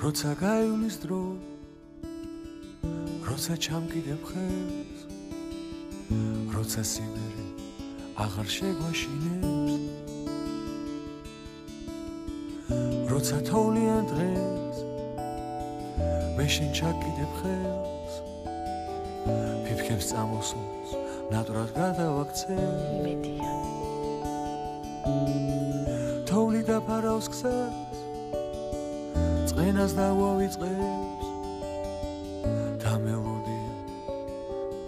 როცა გაივლის დრო როცა ჩამკიდებ ხელს როცა სიმღერე აღარ შეგვაშინებს როცა თოვლიან დღეს მე შენ ჩაკიდებ ხელს ფიფქებს წამოსულს ნატრად გადავაქცევ იმედია თოვლი დაფარავს გზას წყენას დავავიწყებს და მელოდია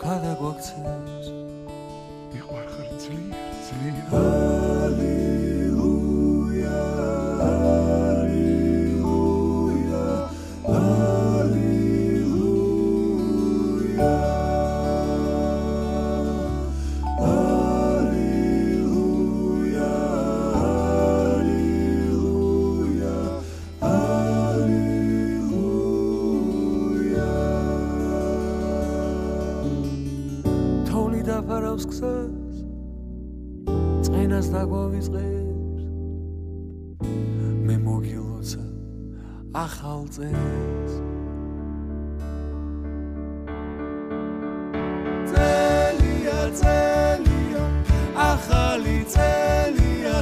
გადაგვაქცევს მიყვარხარ ძლიერ ჰალელუია ჰალელუია ჰალელუია დაფარავს გზას წყენას დაგვავიწყებს მე მოგილოცა ახალ წელს წელია ახალი წელია